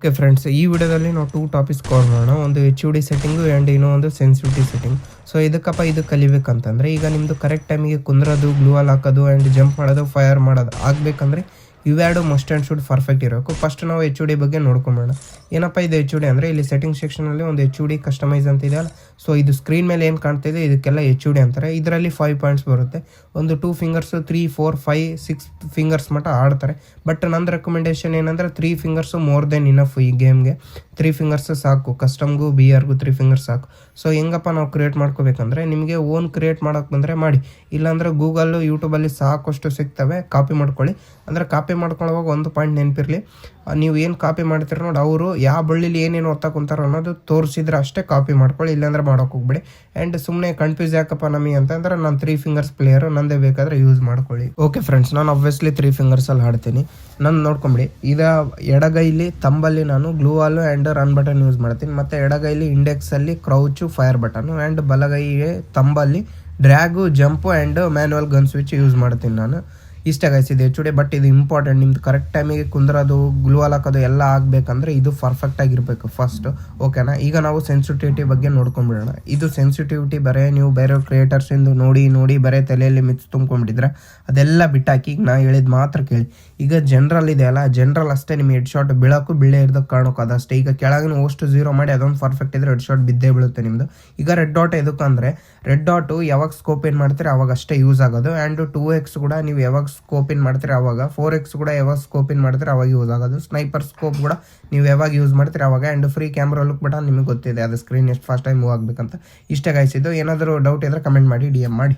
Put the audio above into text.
Okay friends, ಈ ವಿಡಿಯೋದಲ್ಲಿ ನಾವು 2 ಟಾಪಿಕ್ಸ್ ಕವರ್ ಮಾಡೋಣ. ಒಂದು HUD ಸೆಟ್ಟಿಂಗು ಆ್ಯಂಡ್ ಇನ್ನೊಂದು ಸೆನ್ಸಿಟಿವಿಟಿ ಸೆಟ್ಟಿಂಗ್. ಸೊ ಇದು ಕಲಿಬೇಕಂತಂದರೆ ಈಗ ನಿಮ್ಮದು ಕರೆಕ್ಟ್ ಟೈಮಿಗೆ ಕುಂದ್ರೋದು, ಗ್ಲೂವಲ್ ಹಾಕೋದು ಆ್ಯಂಡ್ ಜಂಪ್ ಮಾಡೋದು, ಫೈರ್ ಮಾಡೋದು ಆಗಬೇಕಂದ್ರೆ ಇವೆರಡು ಮಸ್ಟ್ ಆ್ಯಂಡ್ ಶುಡ್ ಪರ್ಫೆಕ್ಟ್ ಇರಬೇಕು. ಫಸ್ಟ್ ನಾವು HUD ಬಗ್ಗೆ ನೋಡ್ಕೊಂಬೋಣ. ಏನಪ್ಪ ಇದು HUD ಅಂದರೆ ಇಲ್ಲಿ ಸೆಟ್ಟಿಂಗ್ ಸೆಕ್ಷನಲ್ಲಿ ಒಂದು HUD ಕಸ್ಟಮೈಸ್ ಅಂತ ಇದೆಯಲ್ಲ, ಸೊ ಇದು ಸ್ಕ್ರೀನ್ ಮೇಲೆ ಏನು ಕಾಣ್ತಿದೆ ಇದಕ್ಕೆಲ್ಲ HUD ಅಂತಾರೆ. ಇದರಲ್ಲಿ 5 ಪಾಯಿಂಟ್ಸ್ ಬರುತ್ತೆ. ಒಂದು 2 ಫಿಂಗರ್ಸು 3, 4, 5, 6 ಫಿಂಗರ್ಸ್ ಮಟ್ಟ ಆಡ್ತಾರೆ. ಬಟ್ ನಂದು ರೆಕಮೆಂಡೇಶನ್ ಏನಂದರೆ 3 ಫಿಂಗರ್ಸು ಮೋರ್ ದೆನ್ ಇನಫ್. ಈ ಗೇಮ್ಗೆ 3 ಫಿಂಗರ್ಸ್ ಸಾಕು. ಕಸ್ಟಮ್ಗೂ BRಗೂ 3 ಫಿಂಗರ್ಸ್ ಸಾಕು. ಸೊ ಹೆಂಗಪ್ಪ ನಾವು ಕ್ರಿಯೇಟ್ ಮಾಡ್ಕೋಬೇಕಂದ್ರೆ ನಿಮಗೆ ಓನ್ ಕ್ರಿಯೇಟ್ ಮಾಡೋಕ್ಕೆ ಬಂದರೆ ಮಾಡಿ, ಇಲ್ಲಾಂದರೆ ಗೂಗಲ್ಲು ಯೂಟ್ಯೂಬಲ್ಲಿ ಸಾಕಷ್ಟು ಸಿಗ್ತವೆ, ಕಾಪಿ ಮಾಡ್ಕೊಳ್ಳಿ. ಅಂದರೆ ಕಾಪಿ ಮಾಡ್ಕೊಳ್ಳೋವಾಗ ಒಂದು ಪಾಯಿಂಟ್ ನೆನಪಿರಲಿ, ನೀವು ಏನು ಕಾಪಿ ಮಾಡ್ತೀರ ನೋಡಿ ಅವರು ಯಾವ ಬಳ್ಳಿಲಿ ಏನೇನು ಒತ್ತಾ ಕುಂತಾರೋ ಅನ್ನೋದು ತೋರಿಸಿದ್ರೆ ಅಷ್ಟೇ ಕಾಪಿ ಮಾಡ್ಕೊಳ್ಳಿ, ಇಲ್ಲಾಂದ್ರೆ ಮಾಡೋಕೆ ಹೋಗ್ಬೇಡಿ. ಆ್ಯಂಡ್ ಸುಮ್ಮನೆ ಕನ್ಫ್ಯೂಸ್ ಯಾಕಪ್ಪ ನಮಗೆ ಅಂತಂದ್ರೆ ನಾನು 3 ಫಿಂಗರ್ಸ್ ಪ್ಲೇಯರು, ನಂದೇ ಬೇಕಾದರೆ ಯೂಸ್ ಮಾಡ್ಕೊಳ್ಳಿ. ಓಕೆ ಫ್ರೆಂಡ್ಸ್, ನಾನು ಆಬ್ವಿಯಸ್ಲಿ 3 ಫಿಂಗರ್ಸಲ್ಲಿ ಹಾಡ್ತೀನಿ. ನಾನು ನೋಡ್ಕೊಂಬಿಡಿ, ಈಗ ಎಡಗೈಲಿ ತಂಬಲ್ಲಿ ನಾನು gloo wall and run button use ಮಾಡ್ತೀನಿ, ಮತ್ತು ಎಡಗೈಲಿ ಇಂಡೆಕ್ಸಲ್ಲಿ ಕ್ರೌಚು ಫೈರ್ ಬಟನು, ಆ್ಯಂಡ್ ಬಲಗೈಗೆ ತಂಬಲ್ಲಿ drag jump and manual gun switch use ಮಾಡ್ತೀನಿ ನಾನು. ಇಷ್ಟೇ ಗಾಯ್ಸಿದೆ HUD. ಬಟ್ ಇದು ಇಂಪಾರ್ಟೆಂಟ್, ನಿಮ್ದು ಕರೆಕ್ಟ್ ಟೈಮಿಗೆ ಕುಂದ್ರೋದು, ಗ್ಲೂವಲ್ ಹಾಕೋದು ಎಲ್ಲ ಆಗಬೇಕಂದ್ರೆ ಇದು ಪರ್ಫೆಕ್ಟಾಗಿರಬೇಕು ಫಸ್ಟು. ಓಕೆನಾ? ಈಗ ನಾವು ಸೆನ್ಸಿಟಿವಿಟಿ ಬಗ್ಗೆ ನೋಡ್ಕೊಂಡ್ಬಿಡೋಣ. ಇದು ಸೆನ್ಸಿಟಿವಿಟಿ ಬರೀ ನೀವು ಬೇರೆ ಕ್ರಿಯೇಟರ್ಸಿಂದು ನೋಡಿ ಬರೀ ತಲೆಯಲ್ಲಿ ಮಿಕ್ಸ್ ತುಂಬ್ಕೊಂಡ್ಬಿಟ್ಟಿದ್ರೆ ಅದೆಲ್ಲ ಬಿಟ್ಟಾಕಿ ಈಗ ನಾ ಹೇಳಿದ ಮಾತ್ರ ಕೇಳಿ. ಈಗ ಜನರಲ್ ಇದೆಯಲ್ಲ, ಜನರಲ್ ಅಷ್ಟೇ ನಿಮಗೆ ಹೆಡ್ ಶಾಟ್ ಬೀಳೋಕ್ಕೂ ಬೀಳೇ ಇರೋದಕ್ಕೆ ಕಾಣೋಕೆ ಅದಷ್ಟೇ. ಈಗ ಕೆಳಗಿನ ಓಷ್ಟು 0 ಮಾಡಿ ಅದೊಂದು ಪರ್ಫೆಕ್ಟ್ ಇದ್ರೆ ಹೆಡ್ ಶಾಟ್ ಬಿದ್ದೇ ಬೀಳುತ್ತೆ ನಿಮ್ಮದು. ಈಗ ರೆಡ್ ಡಾಟ್ ಎದಕ್ಕಂದರೆ ರೆಡ್ ಡಾಟು ಯಾವಾಗ ಸ್ಕೋಪ್ ಏನು ಮಾಡ್ತೀರಿ ಅವಾಗ ಅಷ್ಟೇ ಯೂಸ್ ಆಗೋದು. ಆ್ಯಂಡ್ 2x ಕೂಡ ನೀವು ಯಾವಾಗ ಸ್ಕೋಪ್ ಇನ್ ಮಾಡ್ತೀರಿ ಅವಾಗ, 4x ಕೂಡ ಯಾವಾಗ ಸ್ಕೋಪ್ ಇನ್ ಮಾಡ್ತೀರಿ ಅವಾಗ ಯೂಸ್ ಆಗೋದು. ಸ್ನೈಪರ್ ಸ್ಕೋಪ್ ಕೂಡ ನೀವು ಯಾವಾಗ ಯೂಸ್ ಮಾಡ್ತೀರಿ ಅವಾಗ. And free camera look button ನಿಮಗೆ ಗೊತ್ತಿದೆ, ಅದು ಸ್ಕ್ರೀನ್ ಎಷ್ಟು ಫಾಸ್ಟ್ ಟೈಮ್ ಮೂವ್ ಆಗಬೇಕಂತ. ಇಷ್ಟೇ ಗಾಯ್ಸಿದ್ದು. ಏನಾದರೂ ಡೌಟ್ ಇದ್ದರೆ ಕಮೆಂಟ್ ಮಾಡಿ, DM ಮಾಡಿ.